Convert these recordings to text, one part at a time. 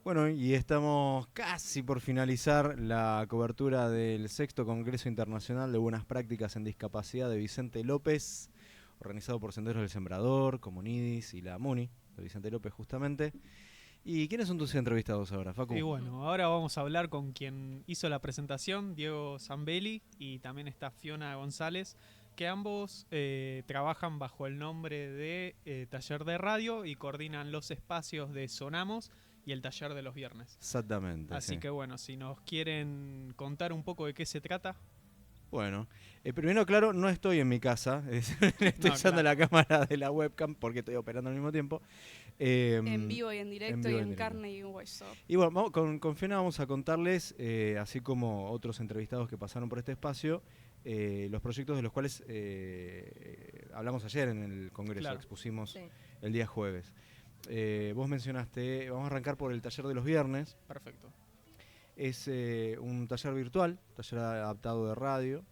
Bueno, y estamos casi por finalizar la cobertura del sexto Congreso Internacional de Buenas Prácticas en Discapacidad de Vicente López, organizado por Senderos del Sembrador, Comunidis y la MUNI de Vicente López justamente. ¿Y quiénes son tus entrevistados ahora, Facu? Y bueno, ahora vamos a hablar con quien hizo la presentación, Diego Zambelli, y también está Fiona González, que ambos trabajan bajo el nombre de Taller de Radio y coordinan los espacios de Sonamos y el taller de los viernes. Exactamente, Así sí. que bueno, si nos quieren contar un poco de qué se trata. Bueno, primero, claro, no estoy en mi casa, estoy No, usando claro. la cámara de la webcam porque estoy operando al mismo tiempo. En vivo y en directo vivo y y en en directo. carne y en hueso. Y bueno, con Fiona vamos a contarles, así como otros entrevistados que pasaron por este espacio, los proyectos de los cuales hablamos ayer en el Congreso, Claro. expusimos Sí. el día jueves. Vos mencionaste, vamos a arrancar por el taller de los viernes. Perfecto. Es un taller virtual, taller adaptado de radio,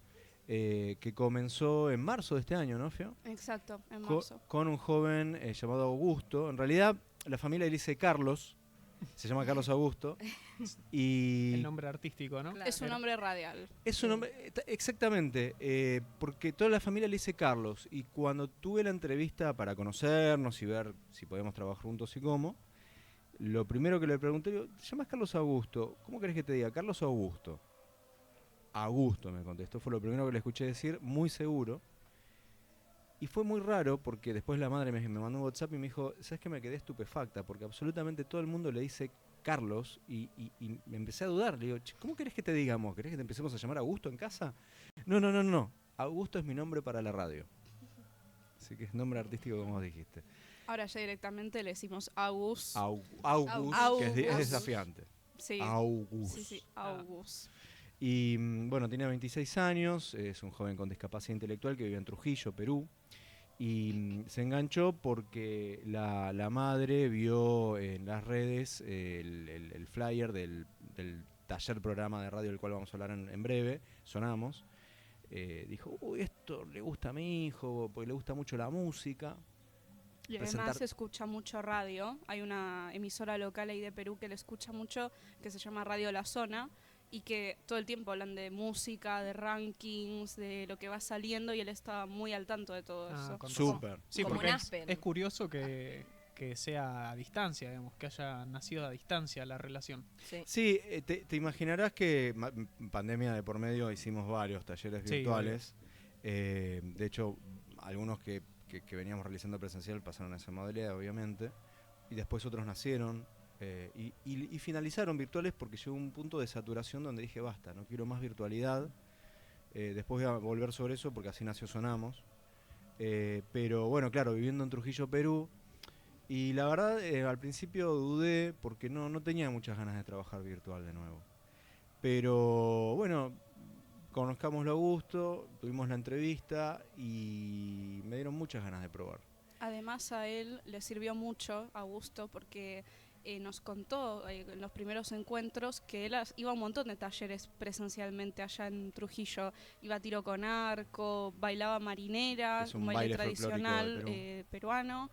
que comenzó en marzo de este año, ¿no, Fio? Exacto, en marzo. Con un joven llamado Augusto. En realidad, la familia le dice Carlos, se llama Carlos Augusto. Y El nombre artístico, ¿no? Claro. Es un nombre radial. es un nombre, exactamente, porque toda la familia le dice Carlos. Y cuando tuve la entrevista para conocernos y ver si podemos trabajar juntos y cómo, lo primero que le pregunté, digo, ¿te llamas Carlos Augusto? ¿Cómo querés que te diga? Carlos Augusto. Augusto me contestó, fue lo primero que le escuché decir, muy seguro. Y fue muy raro porque después la madre me mandó un WhatsApp y me dijo, ¿sabes qué? Me quedé estupefacta porque absolutamente todo el mundo le dice Carlos y me empecé a dudar. Le digo, ¿cómo querés que te digamos? ¿Querés que te empecemos a llamar Augusto en casa? No. Augusto es mi nombre para la radio. Así que es nombre artístico como vos dijiste. Ahora ya directamente le decimos Agus. Augus, que es Augus. desafiante. Sí. Augus. Sí, Augus. Y bueno, tiene 26 años, es un joven con discapacidad intelectual que vive en Trujillo, Perú. Y se enganchó porque la madre vio en las redes el flyer del taller programa de radio del cual vamos a hablar en breve, Sonamos. Dijo, uy, esto le gusta a mi hijo, porque le gusta mucho la música. Y además se escucha mucho radio. Hay una emisora local ahí de Perú que le escucha mucho, que se llama Radio La Zona, y que todo el tiempo hablan de música, de rankings, de lo que va saliendo, y él está muy al tanto de todo eso. Con Súper. Sí, Como porque un Aspen. es curioso que sea a distancia, digamos, que haya nacido a distancia la relación. Sí. Sí, te imaginarás que pandemia de por medio hicimos varios talleres Sí, virtuales. De hecho, algunos que veníamos realizando presencial pasaron a esa modalidad, obviamente. Y después otros nacieron y finalizaron virtuales porque llegó un punto de saturación donde dije, basta, no quiero más virtualidad. Después voy a volver sobre eso porque así nació Sonamos. Pero bueno, claro, viviendo en Trujillo, Perú. Y la verdad, al principio dudé porque no tenía muchas ganas de trabajar virtual de nuevo. Pero bueno, conozcámoslo a gusto, tuvimos la entrevista y me dieron muchas ganas de probar. Además a él le sirvió mucho, a Augusto, porque nos contó en los primeros encuentros que él iba a un montón de talleres presencialmente allá en Trujillo. Iba a tiro con arco, bailaba marinera, Es un un baile baile tradicional folclórico de peruano.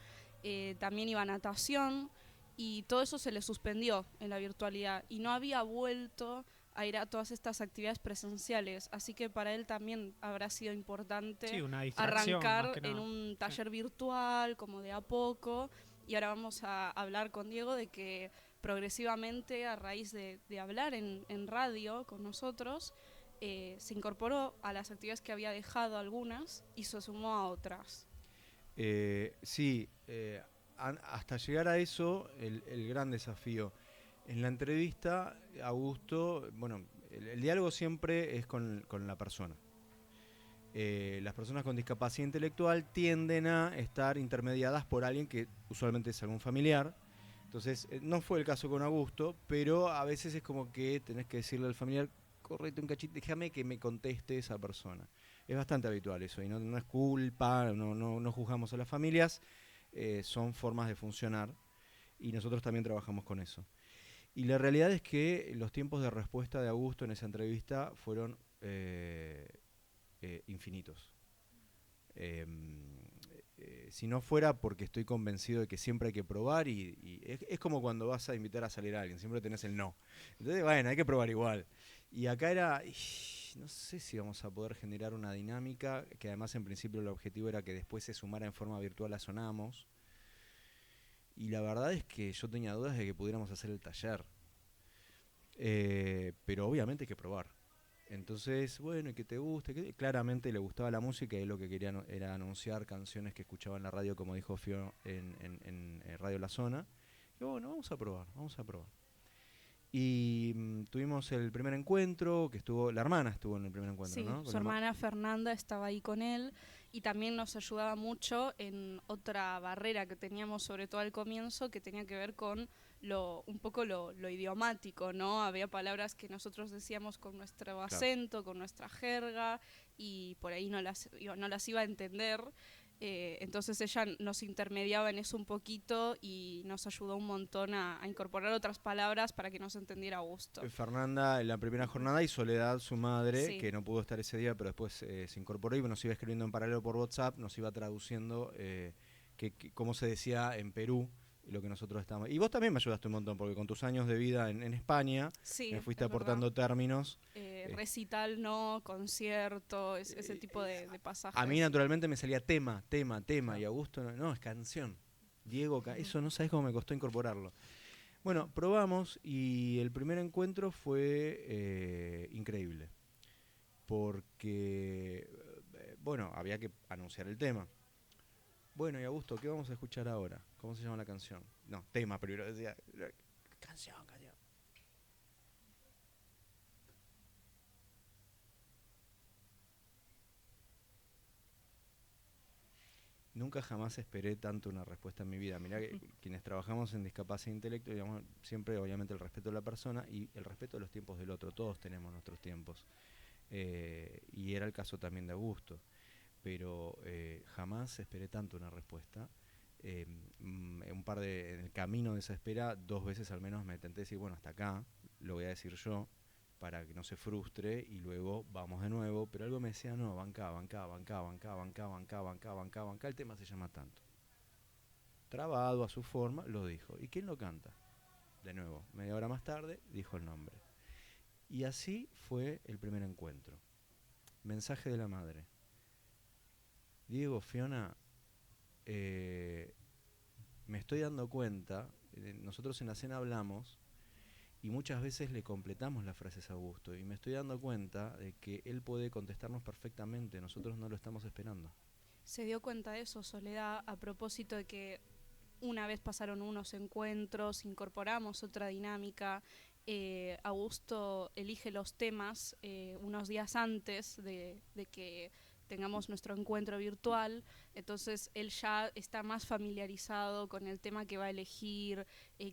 También iba a natación, y todo eso se le suspendió en la virtualidad y no había vuelto a ir a todas estas actividades presenciales, así que para él también habrá sido importante Sí, una distracción, más arrancar que en nada. un taller virtual, como de a poco. Y ahora vamos a hablar con Diego de que progresivamente, a raíz de hablar en radio con nosotros, se incorporó a las actividades que había dejado algunas y se sumó a otras. Sí, hasta llegar a eso, el gran desafío. En la entrevista, Augusto, bueno, el diálogo siempre es con la persona. Las personas con discapacidad intelectual tienden a estar intermediadas por alguien que usualmente es algún familiar. Entonces, no fue el caso con Augusto, pero a veces es como que tenés que decirle al familiar, correte un cachito, déjame que me conteste esa persona. Es bastante habitual eso, y no es culpa, no juzgamos a las familias, son formas de funcionar, y nosotros también trabajamos con eso. Y la realidad es que los tiempos de respuesta de Augusto en esa entrevista fueron infinitos. si no fuera porque estoy convencido de que siempre hay que probar y es como cuando vas a invitar a salir a alguien, siempre tenés el no. Entonces, bueno, hay que probar igual. Y acá era, no sé si vamos a poder generar una dinámica, que además en principio el objetivo era que después se sumara en forma virtual a Sonamos. Y la verdad es que yo tenía dudas de que pudiéramos hacer el taller. Pero obviamente hay que probar. Entonces, bueno, y que te guste, que claramente le gustaba la música y lo que quería era anunciar canciones que escuchaba en la radio, como dijo Fio en Radio La Zona. Y bueno, vamos a probar. Y tuvimos el primer encuentro, que estuvo, la hermana estuvo en el primer encuentro, Sí, ¿no? su hermana Fernanda estaba ahí con él y también nos ayudaba mucho en otra barrera que teníamos, sobre todo al comienzo, que tenía que ver con un poco lo idiomático, ¿no? Había palabras que nosotros decíamos con nuestro acento, con nuestra jerga, y por ahí no las iba a entender. Entonces ella nos intermediaba en eso un poquito y nos ayudó un montón a incorporar otras palabras para que nos entendiera a gusto. Fernanda en la primera jornada y Soledad, su madre, Sí. que no pudo estar ese día, pero después se incorporó y nos iba escribiendo en paralelo por WhatsApp, nos iba traduciendo cómo se decía en Perú lo que nosotros estábamos. Y vos también me ayudaste un montón, porque con tus años de vida en España Sí, me fuiste aportando términos. Recital no, concierto, ese tipo de pasajes. A mí naturalmente me salía tema, Claro. y Augusto no, es canción. Diego, eso no sabés cómo me costó incorporarlo. Bueno, probamos y el primer encuentro fue increíble. Porque, bueno, había que anunciar el tema. Bueno, y Augusto, ¿qué vamos a escuchar ahora? ¿Cómo se llama la canción? No, tema, primero decía, canción. Nunca jamás esperé tanto una respuesta en mi vida. Mirá que quienes trabajamos en discapacidad intelectual, digamos, siempre obviamente el respeto de la persona y el respeto de los tiempos del otro. Todos tenemos nuestros tiempos. Y era el caso también de Augusto. Pero jamás esperé tanto una respuesta. En el camino de esa espera, 2 veces al menos me tenté decir, bueno, hasta acá, lo voy a decir yo, para que no se frustre y luego vamos de nuevo, pero algo me decía, no, banca, el tema se llama tanto. Trabado a su forma, lo dijo. ¿Y quién lo canta? De nuevo, media hora más tarde, dijo el nombre. Y así fue el primer encuentro. Mensaje de la madre. Diego, Fiona, me estoy dando cuenta, nosotros en la cena hablamos, y muchas veces le completamos las frases a Augusto y me estoy dando cuenta de que él puede contestarnos perfectamente, nosotros no lo estamos esperando. Se dio cuenta de eso, Soledad, a propósito de que una vez pasaron unos encuentros, incorporamos otra dinámica. Augusto elige los temas unos días antes de que tengamos nuestro encuentro virtual, entonces él ya está más familiarizado con el tema que va a elegir,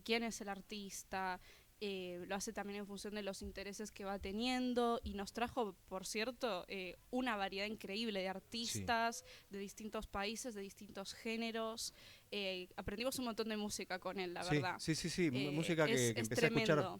quién es el artista. Lo hace también en función de los intereses que va teniendo y nos trajo, por cierto, una variedad increíble de artistas, de distintos países, de distintos géneros. Aprendimos un montón de música con él, la verdad. Sí, música que empecé a escuchar.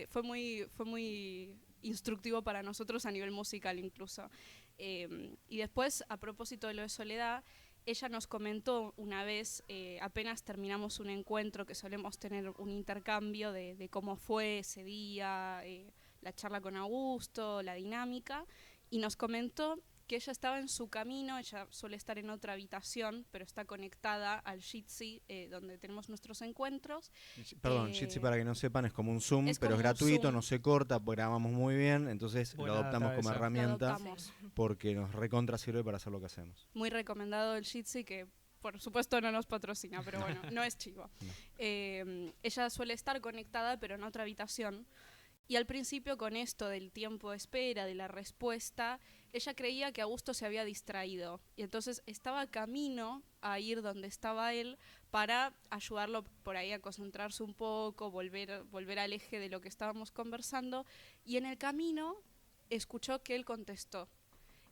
Fue muy instructivo para nosotros a nivel musical incluso. Y después, a propósito de lo de Soledad, ella nos comentó una vez, apenas terminamos un encuentro, que solemos tener un intercambio de cómo fue ese día, la charla con Augusto, la dinámica, y nos comentó que ella estaba en su camino, ella suele estar en otra habitación, pero está conectada al Jitsi, donde tenemos nuestros encuentros. Perdón, Jitsi, para que no sepan, es como un Zoom, pero es como gratuito, Zoom. no se corta, grabamos muy bien, entonces Buena lo adoptamos como data herramienta porque nos recontra sirve para hacer lo que hacemos. Muy recomendado el Jitsi, que por supuesto no nos patrocina, pero bueno, no es chivo. No. Ella suele estar conectada, pero en otra habitación. Y al principio, con esto del tiempo de espera, de la respuesta, ella creía que Augusto se había distraído. Y entonces estaba camino a ir donde estaba él para ayudarlo por ahí a concentrarse un poco, volver al eje de lo que estábamos conversando. Y en el camino escuchó que él contestó.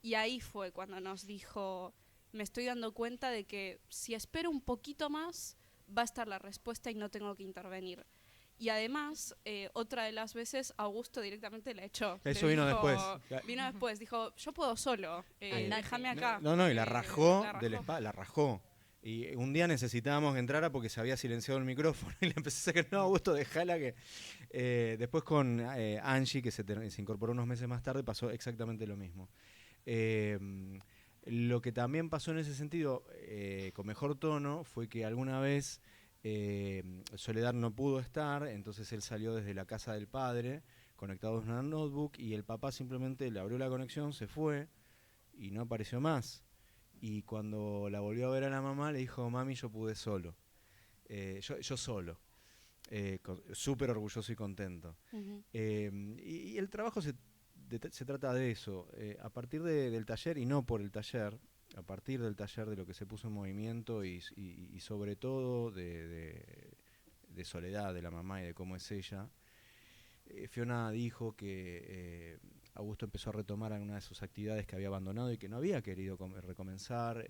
Y ahí fue cuando nos dijo, me estoy dando cuenta de que si espero un poquito más, va a estar la respuesta y no tengo que intervenir. Y además, otra de las veces, Augusto directamente la echó. Eso Le vino dijo- después. Vino después, dijo, yo puedo solo, déjame acá. No, y la rajó la de la espalda, la rajó. Y un día necesitábamos que entrara porque se había silenciado el micrófono y le empecé a sacar, no, Augusto, dejala que... después con Angie, que se incorporó unos meses más tarde, pasó exactamente lo mismo. Lo que también pasó en ese sentido, con mejor tono, fue que alguna vez Soledad no pudo estar, entonces él salió desde la casa del padre, conectado a una notebook, y el papá simplemente le abrió la conexión, se fue y no apareció más. Y cuando la volvió a ver a la mamá, le dijo, mami, yo pude solo. Yo solo. Súper orgulloso y contento. Ujú. Y el trabajo se trata de eso. A partir del taller, y no por el taller, a partir del taller, de lo que se puso en movimiento y sobre todo de Soledad, de la mamá y de cómo es ella, Fiona dijo que Augusto empezó a retomar algunas de sus actividades que había abandonado y que no había querido recomenzar.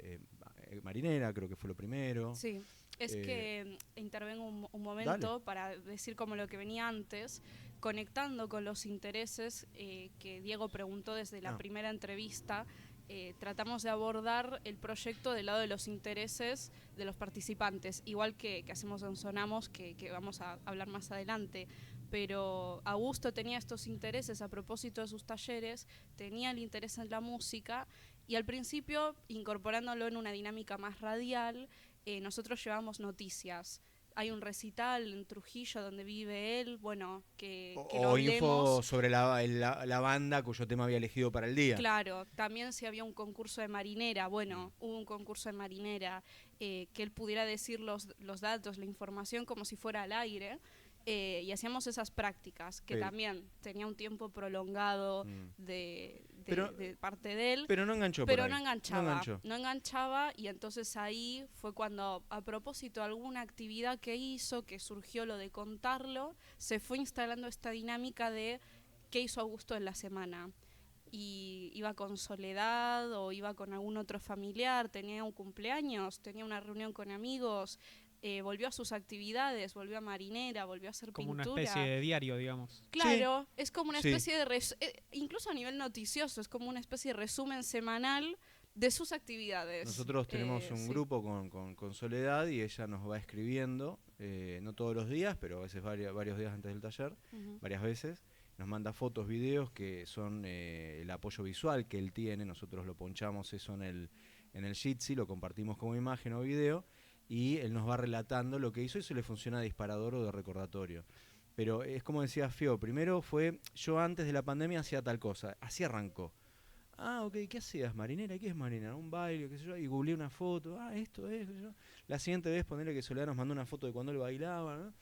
Marinera creo que fue lo primero. Sí, es que intervengo un momento Dale. para decir como lo que venía antes, conectando con los intereses que Diego preguntó desde la primera entrevista. Tratamos de abordar el proyecto del lado de los intereses de los participantes, igual que hacemos en Sonamos, que vamos a hablar más adelante. Pero Augusto tenía estos intereses a propósito de sus talleres, tenía el interés en la música y al principio, incorporándolo en una dinámica más radial, nosotros llevamos noticias. Hay un recital en Trujillo donde vive él, bueno, que lo O hablemos. info sobre la banda cuyo tema había elegido para el día. Claro, también si había un concurso de marinera, bueno, hubo un concurso de marinera, que él pudiera decir los datos, la información como si fuera al aire, y hacíamos esas prácticas, que también tenía un tiempo prolongado de parte de él. Pero no enganchó Pero por no ahí. enganchaba, no enganchaba, y entonces ahí fue cuando, a propósito de alguna actividad que hizo, que surgió lo de contarlo, se fue instalando esta dinámica de qué hizo Augusto en la semana. Y iba con Soledad o iba con algún otro familiar, tenía un cumpleaños, tenía una reunión con amigos, volvió a sus actividades, volvió a marinera, volvió a hacer Como pintura. una especie de diario, digamos. Claro, es como una Sí. especie de incluso a nivel noticioso, es como una especie de resumen semanal de sus actividades. Nosotros tenemos un sí. grupo con Soledad y ella nos va escribiendo, no todos los días, pero a veces varios días antes del taller, Ujú. varias veces. Nos manda fotos, videos que son el apoyo visual que él tiene. Nosotros lo ponchamos eso en el Jitsi, lo compartimos como imagen o video y él nos va relatando lo que hizo y eso le funciona de disparador o de recordatorio. Pero es como decía Fio, primero fue, yo antes de la pandemia hacía tal cosa, así arrancó. Ah, ok, ¿qué hacías, marinera? ¿Qué es marinera? Un baile, qué sé yo, y googleé una foto, esto es, qué sé yo. La siguiente vez ponerle que Soledad nos mandó una foto de cuando él bailaba, ¿no?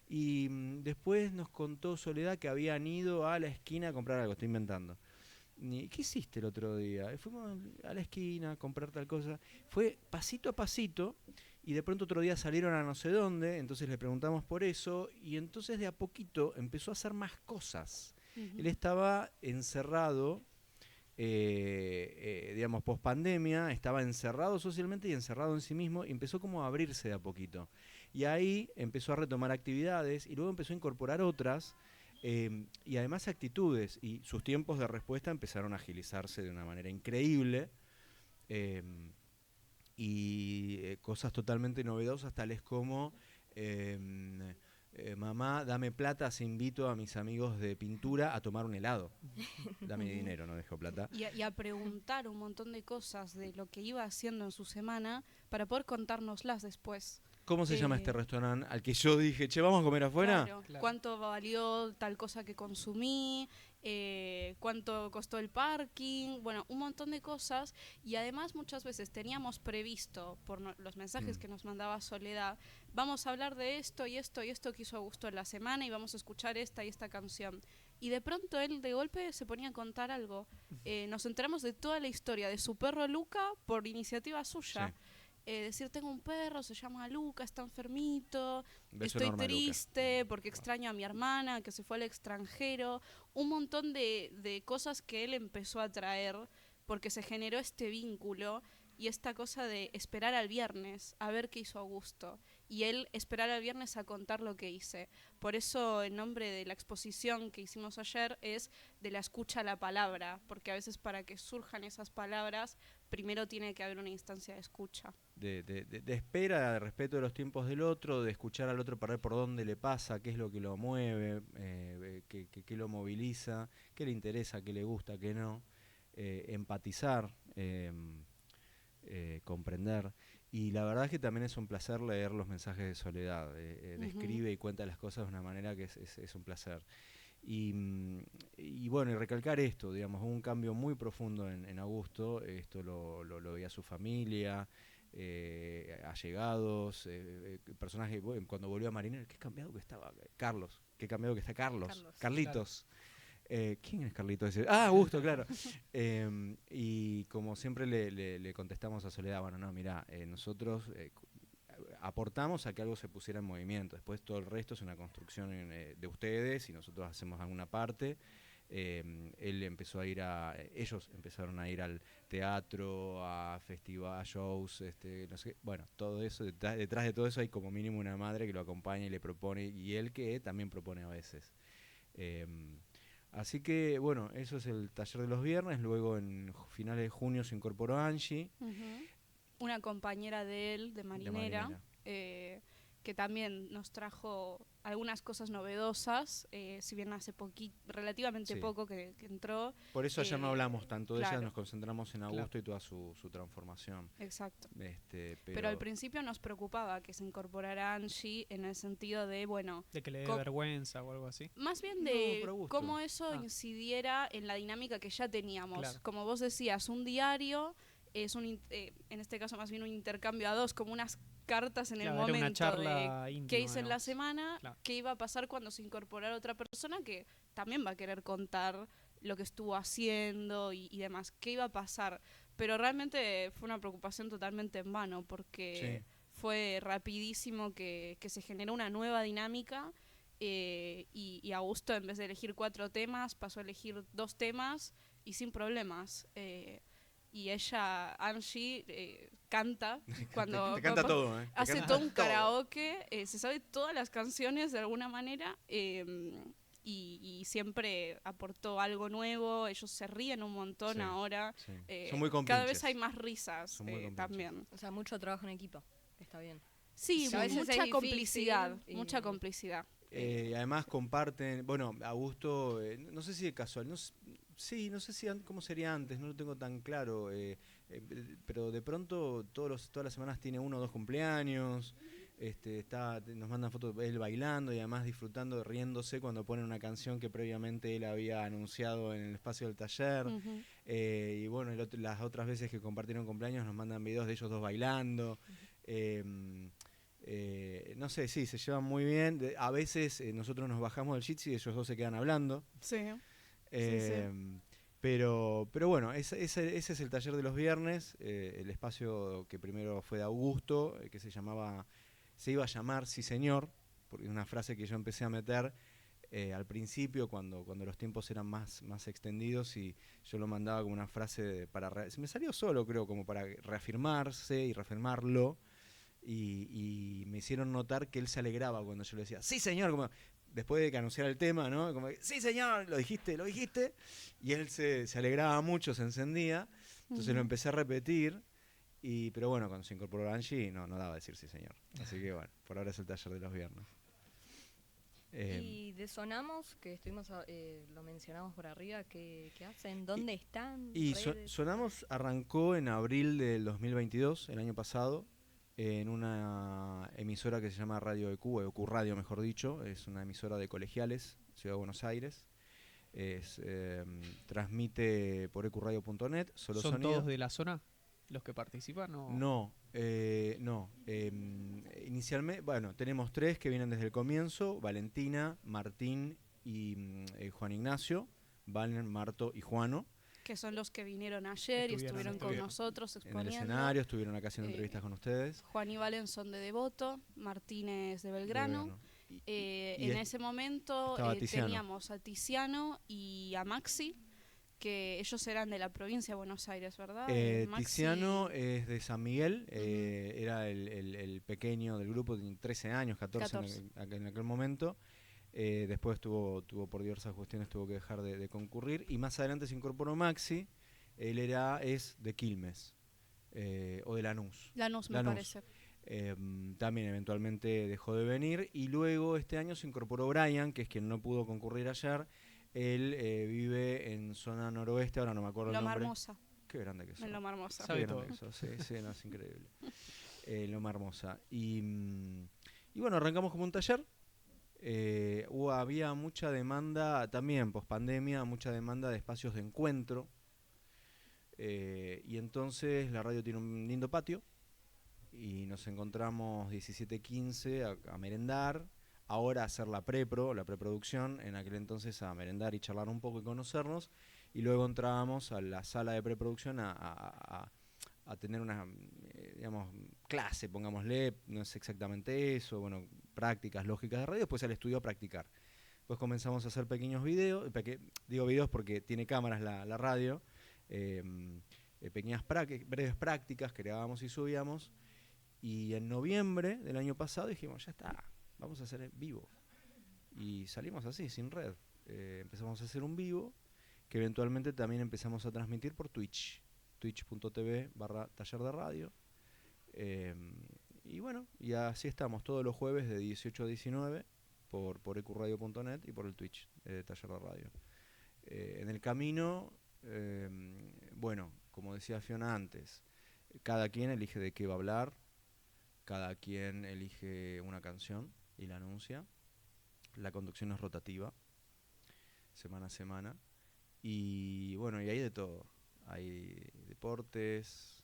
Y después nos contó Soledad que habían ido a la esquina a comprar algo, estoy inventando. ¿Qué hiciste el otro día? Fuimos a la esquina a comprar tal cosa. Fue pasito a pasito y de pronto otro día salieron a no sé dónde, entonces le preguntamos por eso y entonces de a poquito empezó a hacer más cosas. Ujú. Él estaba encerrado, digamos, post pandemia, estaba encerrado socialmente y encerrado en sí mismo y empezó como a abrirse de a poquito. Y ahí empezó a retomar actividades y luego empezó a incorporar otras. Y además actitudes, y sus tiempos de respuesta empezaron a agilizarse de una manera increíble, y cosas totalmente novedosas tales como mamá, dame plata, se invito a mis amigos de pintura a tomar un helado. Dame dinero, no dejo plata. Y a preguntar un montón de cosas de lo que iba haciendo en su semana para poder contárnoslas después. ¿Cómo se llama este restaurante al que yo dije, che, vamos a comer afuera? Claro. Claro. ¿Cuánto valió tal cosa que consumí? ¿Cuánto costó el parking? Bueno, un montón de cosas. Y además muchas veces teníamos previsto, por los mensajes que nos mandaba Soledad, vamos a hablar de esto y esto y esto que hizo Augusto en la semana y vamos a escuchar esta y esta canción. Y de pronto él de golpe se ponía a contar algo. Nos enteramos de toda la historia de su perro Luca por iniciativa suya. Sí. Decir, tengo un perro, se llama Luca, está enfermito, Beso estoy enorme a Luca. triste porque extraño a mi hermana que se fue al extranjero. Un montón de cosas que él empezó a traer porque se generó este vínculo y esta cosa de esperar al viernes a ver qué hizo Augusto. y él esperar al viernes a contar lo que hice. Por eso el nombre de la exposición que hicimos ayer es de la escucha a la palabra, porque a veces para que surjan esas palabras, primero tiene que haber una instancia de escucha. De espera, de respeto de los tiempos del otro, de escuchar al otro para ver por dónde le pasa, qué es lo que lo mueve, qué lo moviliza, qué le interesa, qué le gusta, qué no, empatizar, comprender. Y la verdad es que también es un placer leer los mensajes de Soledad. Describe y cuenta las cosas de una manera que es un placer. Y bueno, y recalcar esto, digamos, un cambio muy profundo en Augusto. Esto lo veía su familia, allegados, personajes. Bueno, cuando volvió a Marinero, qué cambiado que estaba Carlos, qué cambiado que está Carlitos. ¿Quién es Carlitos? Augusto, claro. Y como siempre le contestamos a Soledad, bueno, no, mirá, nosotros aportamos a que algo se pusiera en movimiento. Después todo el resto es una construcción de ustedes y nosotros hacemos alguna parte. Ellos empezaron a ir al teatro, a festivales, shows, no sé, bueno, todo eso, detrás de todo eso hay como mínimo una madre que lo acompaña y le propone, y él que también propone a veces. Así que, bueno, eso es el taller de los viernes. Luego en finales de junio se incorporó Angie. Una compañera de él, de Marinera. Que también nos trajo algunas cosas novedosas, si bien hace relativamente poco que entró. Por eso ayer no hablamos tanto de claro. ella, nos concentramos en Augusto y toda su transformación. Exacto. Pero al principio nos preocupaba que se incorporara Angie en el sentido de, bueno... De que le dé vergüenza o algo así. Más bien de cómo eso incidiera en la dinámica que ya teníamos. Claro. Como vos decías, un diario es en este caso más bien un intercambio a dos, como unas cartas en el momento una charla de íntima, qué hice en la semana, claro. Qué iba a pasar cuando se incorporara otra persona que también va a querer contar lo que estuvo haciendo y demás, qué iba a pasar. Pero realmente fue una preocupación totalmente en vano, porque fue rapidísimo que se generó una nueva dinámica y Augusto, en vez de elegir 4 temas, pasó a elegir 2 temas y sin problemas. Y ella, Angie, canta cuando canta todo, hace todo un karaoke, se sabe todas las canciones de alguna manera y siempre aportó algo nuevo. Ellos se ríen un montón ahora. Sí. Son muy compinches. Cada vez hay más risas también. O sea, mucho trabajo en equipo. Está bien. Sí, mucha complicidad. Mucha complicidad. Y además comparten, bueno, Augusto, no sé si de casual, no sé si cómo sería antes, no lo tengo tan claro, pero de pronto todas las semanas tiene 1 o 2 cumpleaños, nos mandan fotos de él bailando y además disfrutando, riéndose cuando ponen una canción que previamente él había anunciado en el espacio del taller. Y bueno, las otras veces que compartieron cumpleaños nos mandan videos de ellos 2 bailando. No sé, sí, se llevan muy bien. A veces nosotros nos bajamos del jitsi y ellos 2 se quedan hablando. Sí. Pero bueno, ese es el taller de los viernes, el espacio que primero fue de Augusto, que se iba a llamar Sí Señor, porque es una frase que yo empecé a meter al principio cuando los tiempos eran más extendidos, y yo lo mandaba como una frase me salió solo, creo, como para reafirmarse y reafirmarlo. Y me hicieron notar que él se alegraba cuando yo le decía sí señor, como después de que anunciara el tema, ¿no? Como sí señor, lo dijiste, y él se alegraba mucho, se encendía. Entonces lo empecé a repetir, pero bueno, cuando se incorporó Angie no daba a decir sí señor, así que bueno, por ahora es el taller de los viernes. Y de Sonamos, que estuvimos lo mencionamos por arriba, ¿qué hacen? ¿Dónde están? Y Sonamos arrancó en abril del 2022, el año pasado, en una emisora que se llama Radio EQ, EQ Radio mejor dicho. Es una emisora de Colegiales, Ciudad de Buenos Aires. Transmite por ecuradio.net. ¿Son sonido. ¿Todos de la zona los que participan? ¿O? No. Inicialmente, bueno, tenemos 3 que vienen desde el comienzo: Valentina, Martín y Juan Ignacio. Valen, Marto y Juano. Que son los que vinieron ayer y estuvieron con nosotros exponiendo. En el escenario, estuvieron acá haciendo entrevistas con ustedes. Juan y Valen son de Devoto, Martínez de Belgrano. En ese momento teníamos a Tiziano y a Maxi, que ellos eran de la provincia de Buenos Aires, ¿verdad? Maxi. Tiziano es de San Miguel, Ujú. era el pequeño del grupo, tenía 13 años, 14, 14. En aquel momento. Después tuvo por diversas cuestiones, tuvo que dejar de concurrir. Y más adelante se incorporó Maxi, él es de Quilmes, o de Lanús. Lanús, me Lanús. parece. También eventualmente dejó de venir. Y luego este año se incorporó Brian, que es quien no pudo concurrir ayer. Él vive en zona noroeste, ahora no me acuerdo el Loma nombre. Hermosa. Qué grande que sos. En Loma Hermosa. Qué Sabe grande todo. que sos, sí, no, es increíble. Loma Hermosa. Y bueno, arrancamos como un taller. Había mucha demanda, también post pandemia, mucha demanda de espacios de encuentro. Y entonces la radio tiene un lindo patio. Y nos encontramos 17:15 a merendar. Ahora a hacer la preproducción, en aquel entonces a merendar y charlar un poco y conocernos, y luego entrábamos a la sala de preproducción a tener una, digamos, clase, pongámosle, no es exactamente eso, bueno, prácticas lógicas de radio, después al estudio a practicar. Después comenzamos a hacer pequeños videos, digo videos porque tiene cámaras la radio, pequeñas breves prácticas que grabábamos y subíamos, y en noviembre del año pasado dijimos, ya está, vamos a hacer vivo. Y salimos así, sin red. Empezamos a hacer un vivo, que eventualmente también empezamos a transmitir por Twitch. Twitch.tv/taller de radio. Y bueno, y así estamos todos los jueves de 18 a 19 por ecuradio.net y por el Twitch de Taller de Radio. En el camino, bueno, como decía Fiona antes, cada quien elige de qué va a hablar, cada quien elige una canción y la anuncia. La conducción es rotativa, semana a semana. Y bueno, y hay de todo. Hay deportes.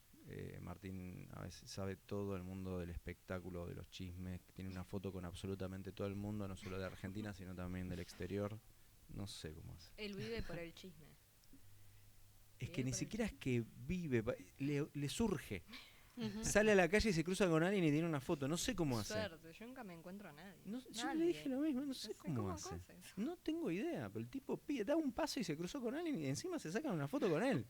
Martín a veces sabe todo el mundo del espectáculo, de los chismes. Tiene una foto con absolutamente todo el mundo, no solo de Argentina, sino también del exterior. No sé cómo hace. Él vive por el chisme. Es que ni siquiera es que vive, le surge. Ujú. Sale a la calle y se cruza con alguien y tiene una foto. No sé cómo hace. Suerte, yo nunca me encuentro a nadie. No, yo Nadie. le dije lo mismo, no sé cómo hace. hace eso. No tengo idea, pero el tipo da un paso y se cruzó con alguien y encima se sacan una foto con él.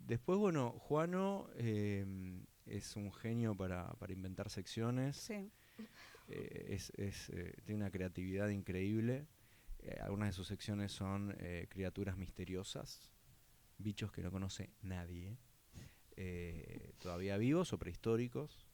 Después, bueno, Juano es un genio para inventar secciones. Sí. Tiene una creatividad increíble. Algunas de sus secciones son criaturas misteriosas, bichos que no conoce nadie, todavía vivos o prehistóricos,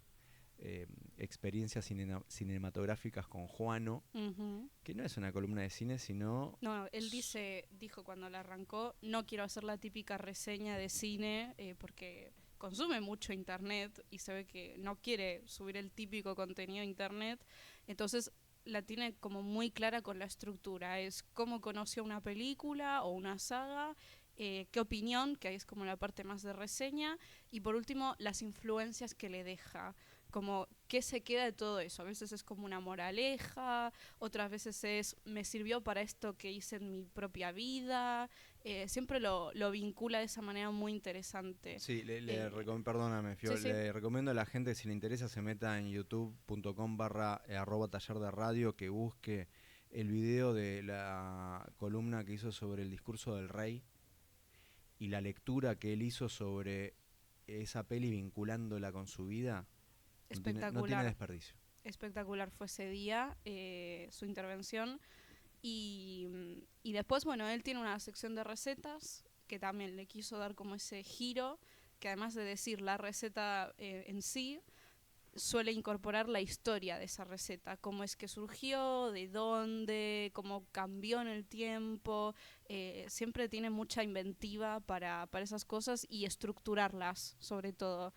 experiencias cinematográficas con Juano, Ujú. que no es una columna de cine, sino... No, él dijo cuando la arrancó, no quiero hacer la típica reseña de cine porque consume mucho internet y se ve que no quiere subir el típico contenido a internet, entonces la tiene como muy clara con la estructura, es cómo conoció una película o una saga, qué opinión, que ahí es como la parte más de reseña, y por último las influencias que le deja, como qué se queda de todo eso. A veces es como una moraleja, otras veces es me sirvió para esto que hice en mi propia vida, siempre lo vincula de esa manera muy interesante. Sí, perdóname, Fio, Sí, sí. le recomiendo a la gente, si le interesa, se meta en youtube.com/taller de radio, que busque el video de la columna que hizo sobre el discurso del rey y la lectura que él hizo sobre esa peli vinculándola con su vida. Espectacular. No tiene desperdicio. Espectacular fue ese día, su intervención. Y después, bueno, él tiene una sección de recetas que también le quiso dar como ese giro, que además de decir la receta en sí, suele incorporar la historia de esa receta, cómo es que surgió, de dónde, cómo cambió en el tiempo. Siempre tiene mucha inventiva para esas cosas y estructurarlas, sobre todo.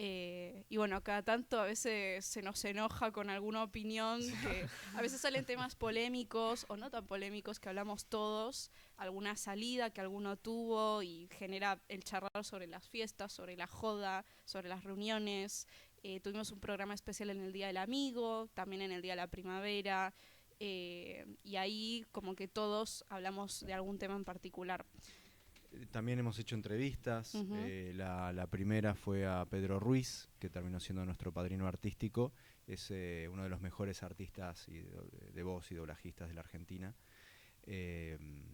Y bueno, cada tanto a veces se nos enoja con alguna opinión, que a veces salen temas polémicos o no tan polémicos que hablamos todos, alguna salida que alguno tuvo y genera el charlar sobre las fiestas, sobre la joda, sobre las reuniones. Tuvimos un programa especial en el Día del Amigo, también en el Día de la Primavera, y ahí como que todos hablamos de algún tema en particular. También hemos hecho entrevistas. Ujú. La primera fue a Pedro Ruiz, que terminó siendo nuestro padrino artístico. Es uno de los mejores artistas de voz y doblajistas de la Argentina.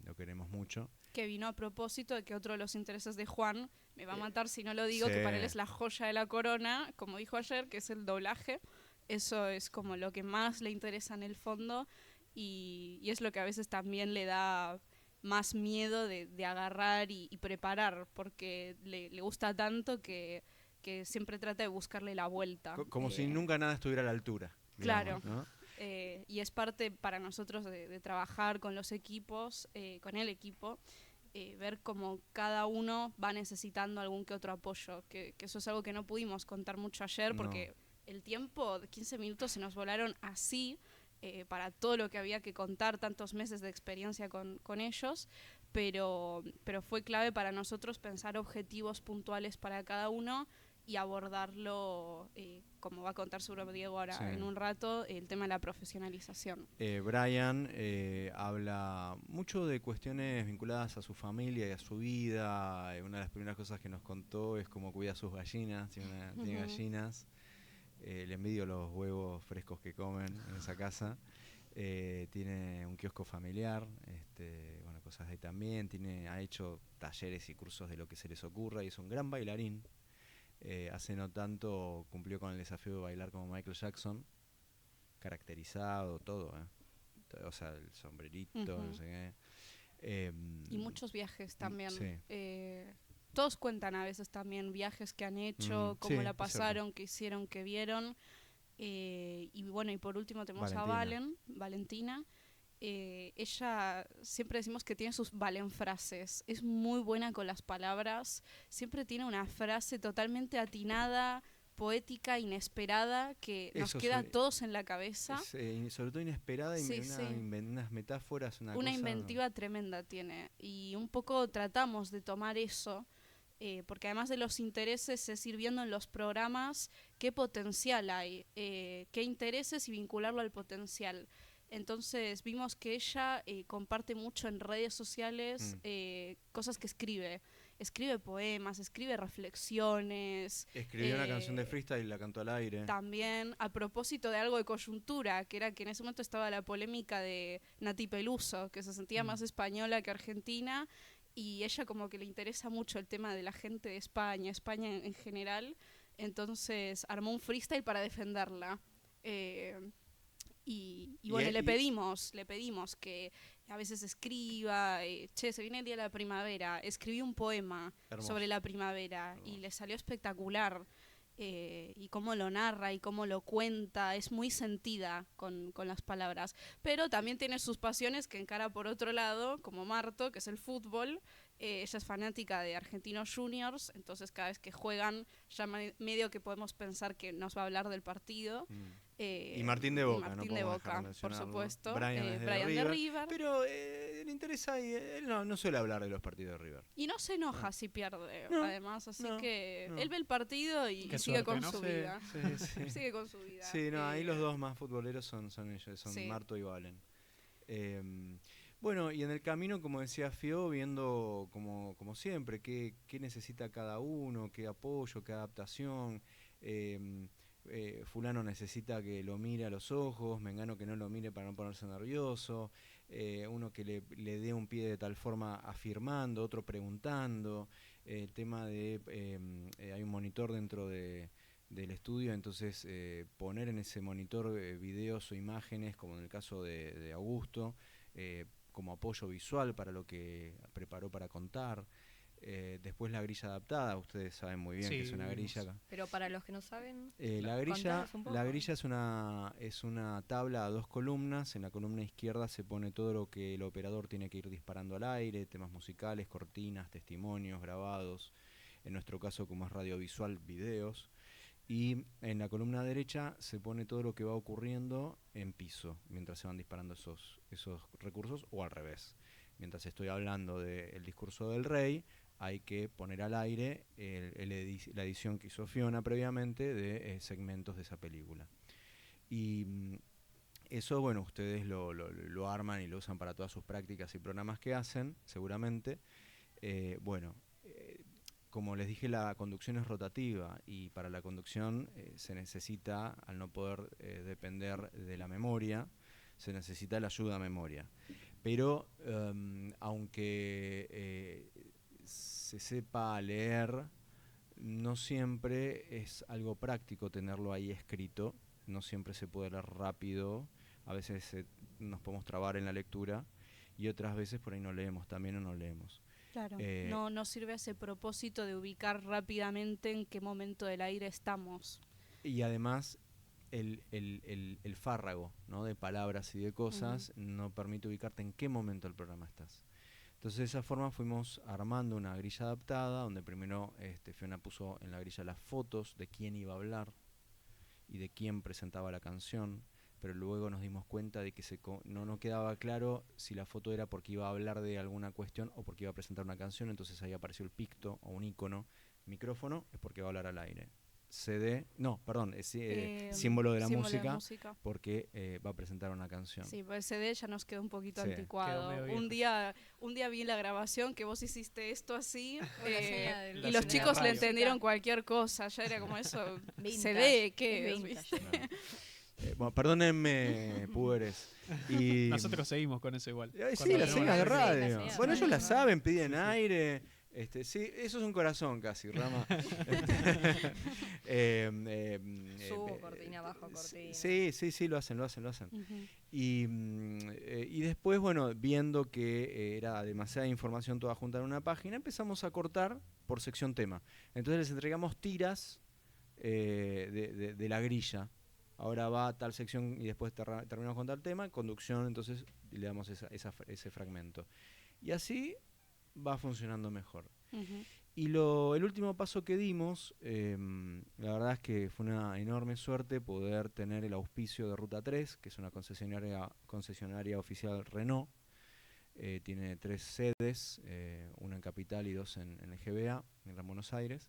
lo queremos mucho. Que vino a propósito de que otro de los intereses de Juan, me va a matar si no lo digo, sí. que para él es la joya de la corona, como dijo ayer, que es el doblaje. Eso es como lo que más le interesa en el fondo y es lo que a veces también le da más miedo de agarrar y preparar, porque le gusta tanto que siempre trata de buscarle la vuelta. Como si nunca nada estuviera a la altura. Claro. Digamos, ¿no? Y es parte para nosotros de trabajar con los equipos, con el equipo, ver cómo cada uno va necesitando algún que otro apoyo, que eso es algo que no pudimos contar mucho ayer porque el tiempo de 15 minutos se nos volaron así para todo lo que había que contar, tantos meses de experiencia con ellos, pero fue clave para nosotros pensar objetivos puntuales para cada uno y abordarlo, como va a contar seguro Diego ahora en un rato, el tema de la profesionalización. Brian habla mucho de cuestiones vinculadas a su familia y a su vida. Una de las primeras cosas que nos contó es cómo cuida sus gallinas, tiene gallinas. Le envidio los huevos frescos que comen en esa casa. Tiene un kiosco familiar, bueno, cosas de ahí también. Ha hecho talleres y cursos de lo que se les ocurra y es un gran bailarín. Hace no tanto cumplió con el desafío de bailar como Michael Jackson, caracterizado, todo, o sea, el sombrerito, no sé qué. Y muchos viajes también. Sí. Todos cuentan a veces también viajes que han hecho, cómo la pasaron, qué hicieron, qué vieron. Y bueno, y por último tenemos a Valentina. Ella, siempre decimos que tiene sus Valen-frases. Es muy buena con las palabras. Siempre tiene una frase totalmente atinada, poética, inesperada, que nos queda a todos en la cabeza. Sobre todo inesperada y unas metáforas, una inventiva tremenda tiene. Y un poco tratamos de tomar eso, porque además de los intereses es ir viendo en los programas qué potencial hay, qué intereses y vincularlo al potencial. Entonces vimos que ella comparte mucho en redes sociales cosas que escribe poemas, escribe reflexiones. Escribió una canción de freestyle y la cantó al aire. También a propósito de algo de coyuntura, que era que en ese momento estaba la polémica de Nati Peluso, que se sentía más española que argentina, y ella como que le interesa mucho el tema de la gente de España en general, entonces armó un freestyle para defenderla. Y bueno, le pedimos que a veces escriba, se viene el día de la primavera, escribí un poema sobre la primavera y le salió espectacular. Y cómo lo narra y cómo lo cuenta, es muy sentida con las palabras, pero también tiene sus pasiones que encara por otro lado, como Marto, que es el fútbol. Ella es fanática de Argentinos Juniors, entonces cada vez que juegan ya medio que podemos pensar que nos va a hablar del partido. Y Martín de Boca, Martín de Boca, por supuesto. Brian de River. Pero le interesa y él no suele hablar de los partidos de River. Y no se enoja si pierde, además, así que él ve el partido y sigue con su vida. Sí. Sigue con su vida. Sí, ahí los dos más futboleros son ellos, son Marto y Valen. Bueno, y en el camino, como decía Fio, viendo como siempre, qué necesita cada uno, qué apoyo, qué adaptación. Fulano necesita que lo mire a los ojos, mengano que no lo mire para no ponerse nervioso, uno que le dé un pie de tal forma afirmando, otro preguntando. El tema de hay un monitor dentro del estudio, entonces poner en ese monitor videos o imágenes, como en el caso de Augusto, como apoyo visual para lo que preparó para contar. Después la grilla adaptada, ustedes saben muy bien que es una grilla. Pero para los que no saben, la grilla es una tabla a 2 columnas. En la columna izquierda se pone todo lo que el operador tiene que ir disparando al aire, temas musicales, cortinas, testimonios, grabados. En nuestro caso, como es radiovisual, videos. Y en la columna derecha se pone todo lo que va ocurriendo en piso, mientras se van disparando esos recursos, o al revés. Mientras estoy hablando del discurso del rey, hay que poner al aire la edición que hizo Fiona previamente de segmentos de esa película. Y eso, bueno, ustedes lo arman y lo usan para todas sus prácticas y programas que hacen, seguramente. Como les dije, la conducción es rotativa y para la conducción se necesita, al no poder depender de la memoria, se necesita la ayuda a memoria. pero aunque se sepa leer, no siempre es algo práctico tenerlo ahí escrito, no siempre se puede leer rápido, a veces nos podemos trabar en la lectura y otras veces por ahí no leemos también o no leemos. Claro, no sirve ese propósito de ubicar rápidamente en qué momento del aire estamos. Y además el fárrago, ¿no?, de palabras y de cosas no permite ubicarte en qué momento del programa estás. Entonces de esa forma fuimos armando una grilla adaptada, donde primero Fiona puso en la grilla las fotos de quién iba a hablar y de quién presentaba la canción, pero luego nos dimos cuenta de que no quedaba claro si la foto era porque iba a hablar de alguna cuestión o porque iba a presentar una canción. Entonces ahí apareció el picto o un icono. Micrófono es porque va a hablar al aire. Símbolo de la música, porque va a presentar una canción. Sí, pues el CD ya nos quedó un poquito Sí. anticuado. Un día vi en la grabación que vos hiciste esto así y La los señal chicos de le radio. entendieron cualquier cosa. Ya era como eso. Vintage, CD, ¿qué es es? vintage. ¿Viste? Bueno, perdónenme, púberes. Y Nosotros seguimos con eso igual. Sí, Cuando la tenemos señal de la radio. Sí, la señal de Bueno, ellos radio, la ¿no? saben, piden aire. Sí, eso es un corazón casi, Rama. Subo cortina, bajo cortina. Sí, lo hacen. Ujú. Y después, bueno, viendo que era demasiada información toda junta en una página, empezamos a cortar por sección tema. Entonces les entregamos tiras de la grilla. Ahora va a tal sección y después terminamos con tal tema, conducción, entonces le damos ese fragmento. Y así va funcionando mejor. Ujú. Y el último paso que dimos, la verdad es que fue una enorme suerte poder tener el auspicio de Ruta 3, que es una concesionaria oficial Renault. Tiene 3 sedes, una en Capital y 2 en el GBA, en Gran Buenos Aires.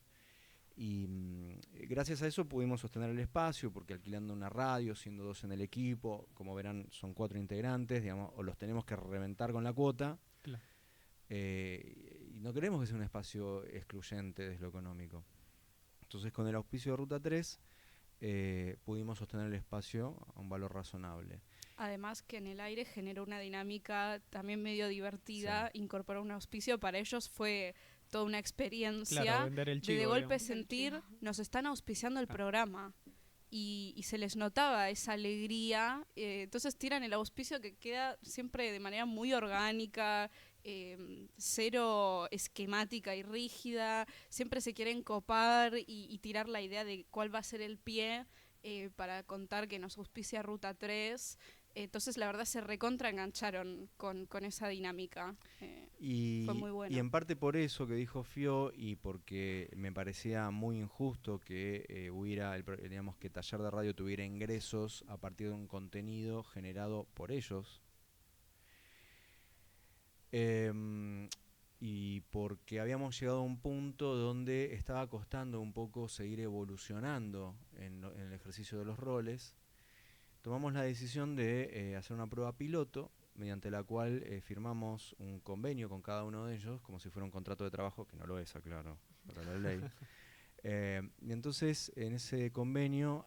Y gracias a eso pudimos sostener el espacio, porque alquilando una radio, siendo 2 en el equipo, como verán son 4 integrantes, digamos, o los tenemos que reventar con la cuota. Claro. Y no queremos que sea un espacio excluyente desde lo económico. Entonces con el auspicio de Ruta 3 pudimos sostener el espacio a un valor razonable. Además que en el aire generó una dinámica también medio divertida. Incorporar un auspicio para ellos fue toda una experiencia. Claro, vender el chivo, de golpe digamos. sentir, nos están auspiciando el programa. Y se les notaba esa alegría. Entonces tiran el auspicio que queda siempre de manera muy orgánica, cero esquemática y rígida. Siempre se quieren copar y tirar la idea de cuál va a ser el pie para contar que nos auspicia Ruta 3. Entonces la verdad se recontra engancharon con esa dinámica. Fue muy bueno. Y en parte por eso que dijo Fio, y porque me parecía muy injusto que digamos que Taller de Radio tuviera ingresos a partir de un contenido generado por ellos. Y porque habíamos llegado a un punto donde estaba costando un poco seguir evolucionando en el ejercicio de los roles. Tomamos la decisión de hacer una prueba piloto, mediante la cual firmamos un convenio con cada uno de ellos, como si fuera un contrato de trabajo, que no lo es, aclaro, para la ley. Y entonces, en ese convenio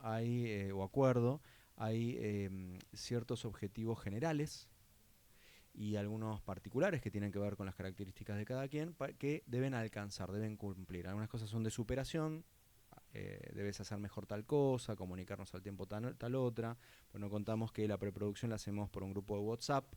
o acuerdo, hay ciertos objetivos generales y algunos particulares que tienen que ver con las características de cada quien, que deben alcanzar, deben cumplir. Algunas cosas son de superación. Debes hacer mejor tal cosa, comunicarnos al tiempo tal otra. Bueno, contamos que la preproducción la hacemos por un grupo de WhatsApp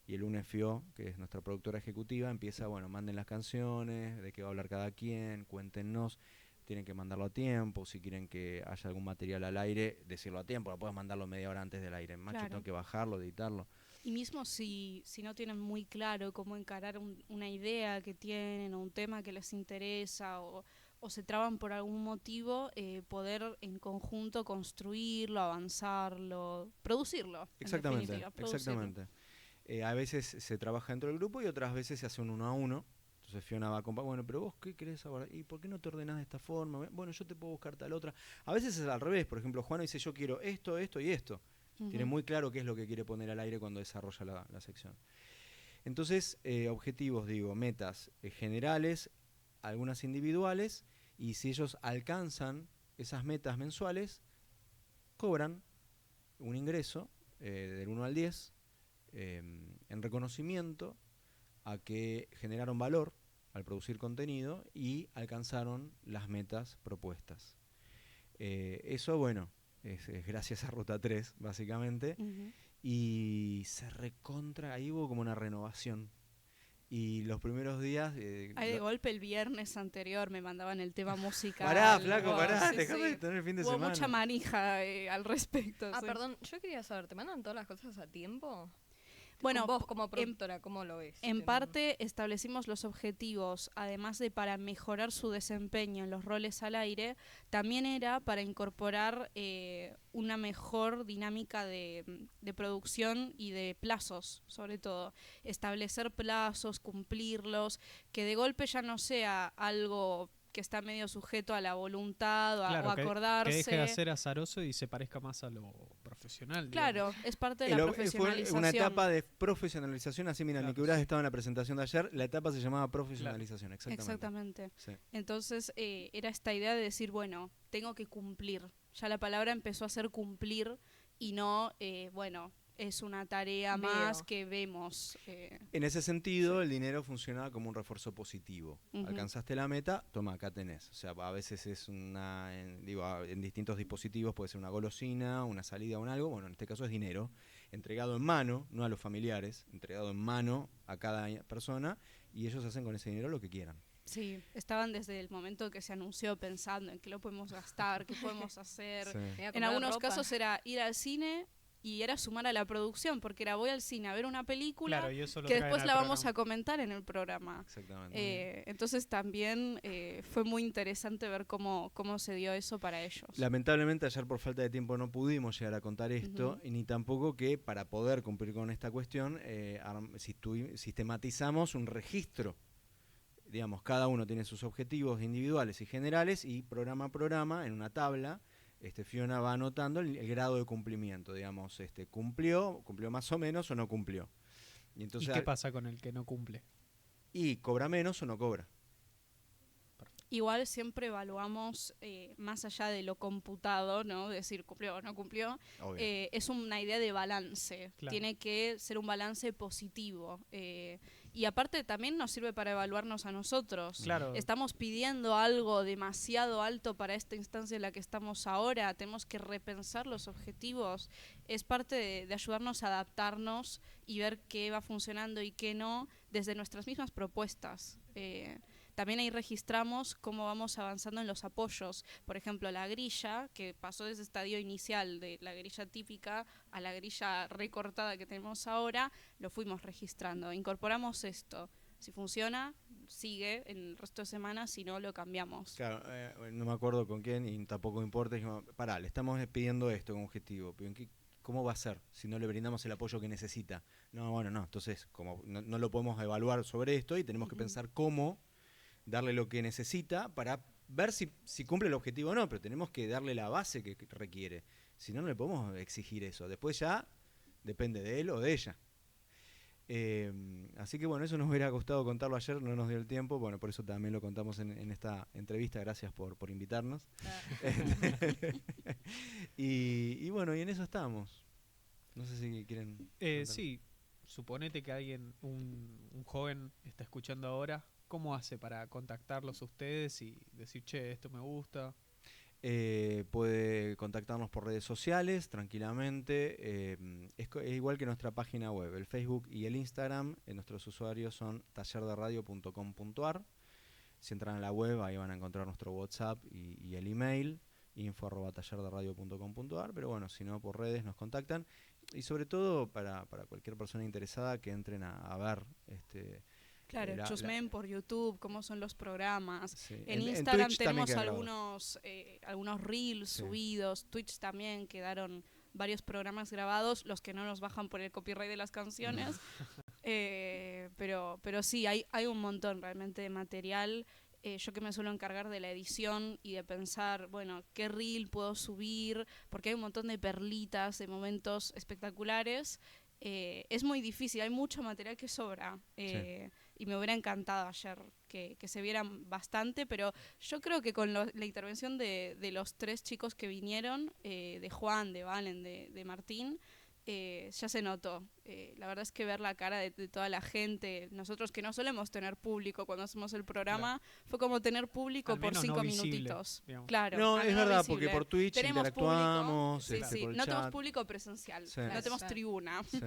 y el lunes Fio, que es nuestra productora ejecutiva, empieza, manden las canciones, de qué va a hablar cada quien, cuéntenos, tienen que mandarlo a tiempo, si quieren que haya algún material al aire, decirlo a tiempo, no puedes mandarlo media hora antes del aire, macho, Claro. tengo que bajarlo, editarlo. Y mismo si no tienen muy claro cómo encarar una idea que tienen o un tema que les interesa o se traban por algún motivo, poder en conjunto construirlo, avanzarlo, producirlo. Exactamente, en definitiva, producirlo. exactamente. A veces se trabaja dentro del grupo y otras veces se hace un 1 a 1. Entonces Fiona va a acompañar, bueno, pero vos qué querés ahora, ¿y por qué no te ordenás de esta forma? Bueno, yo te puedo buscar tal otra. A veces es al revés, por ejemplo, Juana dice yo quiero esto, esto y esto. Ujú. Tiene muy claro qué es lo que quiere poner al aire cuando desarrolla la sección. Entonces, objetivos, metas generales, algunas individuales, y si ellos alcanzan esas metas mensuales, cobran un ingreso del 1 al 10, en reconocimiento a que generaron valor al producir contenido y alcanzaron las metas propuestas. Eso, bueno, es gracias a Ruta 3, básicamente. Y ahí hubo como una renovación. Y los primeros días... Ahí de golpe el viernes anterior me mandaban el tema musical. Pará, flaco, pará, déjame de tener el fin de semana. Hubo mucha manija al respecto. Perdón, yo quería saber, ¿te mandan todas las cosas a tiempo? Bueno, vos como productora, ¿cómo lo ves? En parte establecimos los objetivos, además de para mejorar su desempeño en los roles al aire, también era para incorporar una mejor dinámica de producción y de plazos, sobre todo. Establecer plazos, cumplirlos, que de golpe ya no sea algo que está medio sujeto a la voluntad o a acordarse. Que deje de ser azaroso y se parezca más a lo profesional. Claro, digamos. es parte de la profesionalización. Fue una etapa de profesionalización, así mira, Claro, Nicky Uras estaba en la presentación de ayer, la etapa se llamaba profesionalización, Exactamente. Sí. Entonces era esta idea de decir, bueno, tengo que cumplir. Ya la palabra empezó a ser cumplir y no, es una tarea más que vemos. En ese sentido, el dinero funcionaba como un refuerzo positivo. Alcanzaste la meta, toma, acá tenés. O sea, a veces es en distintos dispositivos puede ser una golosina, una salida, un algo. Bueno, en este caso es dinero, entregado en mano, no a los familiares, entregado en mano a cada persona, y ellos hacen con ese dinero lo que quieran. Sí, estaban desde el momento que se anunció pensando en qué lo podemos gastar, qué podemos hacer. Sí. En algunos casos era ir al cine y era sumar a la producción, porque era voy al cine a ver una película que después la vamos a comentar en el programa. Exactamente. Entonces también fue muy interesante ver cómo se dio eso para ellos. Lamentablemente ayer por falta de tiempo no pudimos llegar a contar esto, y ni tampoco que para poder cumplir con esta cuestión sistematizamos un registro. Digamos, cada uno tiene sus objetivos individuales y generales, y programa a programa en una tabla Fiona va anotando el grado de cumplimiento, digamos, cumplió más o menos o no cumplió. Y entonces, ¿y qué pasa con el que no cumple? Y cobra menos o no cobra. Igual siempre evaluamos, más allá de lo computado, ¿no? Decir cumplió o no cumplió, es una idea de balance. Claro. Tiene que ser un balance positivo. Y aparte también nos sirve para evaluarnos a nosotros. Claro. Estamos pidiendo algo demasiado alto para esta instancia en la que estamos ahora. Tenemos que repensar los objetivos. Es parte de ayudarnos a adaptarnos y ver qué va funcionando y qué no desde nuestras mismas propuestas. También ahí registramos cómo vamos avanzando en los apoyos. Por ejemplo, la grilla, que pasó desde el estadio inicial de la grilla típica a la grilla recortada que tenemos ahora, lo fuimos registrando. Incorporamos esto. Si funciona, sigue en el resto de semanas, si no, lo cambiamos. Claro, no me acuerdo con quién y tampoco importa. Dijimos, pará, le estamos pidiendo esto como objetivo. ¿Cómo va a ser si no le brindamos el apoyo que necesita? No, entonces como no lo podemos evaluar sobre esto y tenemos que pensar cómo darle lo que necesita para ver si cumple el objetivo o no, pero tenemos que darle la base que requiere. Si no, no le podemos exigir eso. Después ya depende de él o de ella. Así que bueno, eso nos hubiera gustado contarlo ayer, no nos dio el tiempo. Bueno, por eso también lo contamos en esta entrevista. Gracias por invitarnos. Y bueno, y en eso estamos. No sé si quieren... Sí, suponete que alguien, un joven está escuchando ahora. ¿Cómo hace para contactarlos a ustedes y decir, che, esto me gusta? Puede contactarnos por redes sociales tranquilamente. Es igual que nuestra página web, el Facebook y el Instagram. Nuestros usuarios son tallerderadio.com.ar. Si entran a la web, ahí van a encontrar nuestro WhatsApp y el email, info@tallerderadio.com.ar. Pero bueno, si no, por redes nos contactan. Y sobre todo para cualquier persona interesada que entren a ver... Claro, chusmen por YouTube, cómo son los programas. Sí. En Instagram Twitch tenemos algunos reels subidos. Twitch también quedaron varios programas grabados, los que no nos bajan por el copyright de las canciones. Pero sí, hay un montón realmente de material. Yo que me suelo encargar de la edición y de pensar, bueno, qué reel puedo subir, porque hay un montón de perlitas, de momentos espectaculares. Es muy difícil, hay mucho material que sobra. Y me hubiera encantado ayer que se vieran bastante, pero yo creo que con la intervención de los 3 chicos que vinieron, de Juan, de Valen, de Martín, ya se notó. La verdad es que ver la cara de toda la gente, nosotros que no solemos tener público cuando hacemos el programa, fue como tener público Al por menos 5 no visible, minutitos. digamos. Claro, No, al es menos verdad, visible. porque por Twitch Tenemos interactuamos, público, sí, por el no tenemos chat. público presencial, Sí. no Claro, tenemos claro. tribuna. Sí.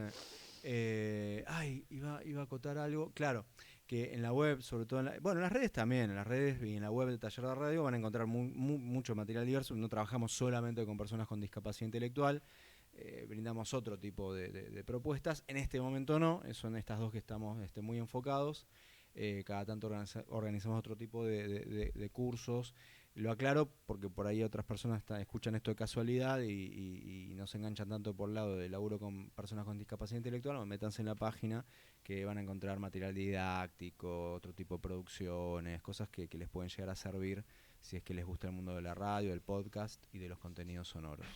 Iba a acotar algo. Claro, que en la web, sobre todo en las redes también, en las redes y en la web de Taller de Radio van a encontrar mucho material diverso. No trabajamos solamente con personas con discapacidad intelectual, brindamos otro tipo de propuestas. En este momento no, son estas dos que estamos muy enfocados. Cada tanto organizamos otro tipo de cursos. Lo aclaro porque por ahí otras personas escuchan esto de casualidad y no se enganchan tanto por el lado del laburo con personas con discapacidad intelectual. Métanse en la página que van a encontrar material didáctico, otro tipo de producciones, cosas que les pueden llegar a servir si es que les gusta el mundo de la radio, del podcast y de los contenidos sonoros.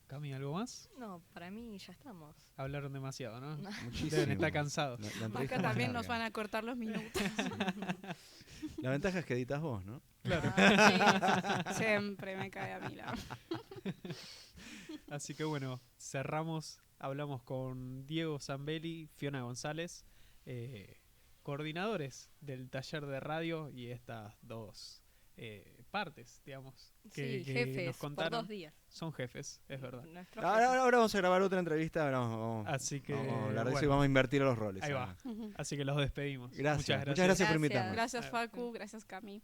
Cami, ¿algo más? No, para mí ya estamos. Hablaron demasiado, ¿no? Muchísimo. Deben estar cansados. La entrevista Acá más también nos larga. van a cortar los minutos. La ventaja es que editas vos, ¿no? Claro. Siempre me cae a mí la... Así que bueno, cerramos. Hablamos con Diego Zambelli, Fiona González, coordinadores del taller de radio y estas dos partes, digamos, que jefes, nos por contaron. 2 días. Son jefes, es verdad. Nuestros Ahora vamos a grabar otra entrevista. Vamos Así que, a hablar de eso y bueno, vamos a invertir los roles. ahí va. Así que los despedimos. Gracias. Muchas Muchas gracias por Gracias. invitarnos. Gracias Facu, gracias Cami.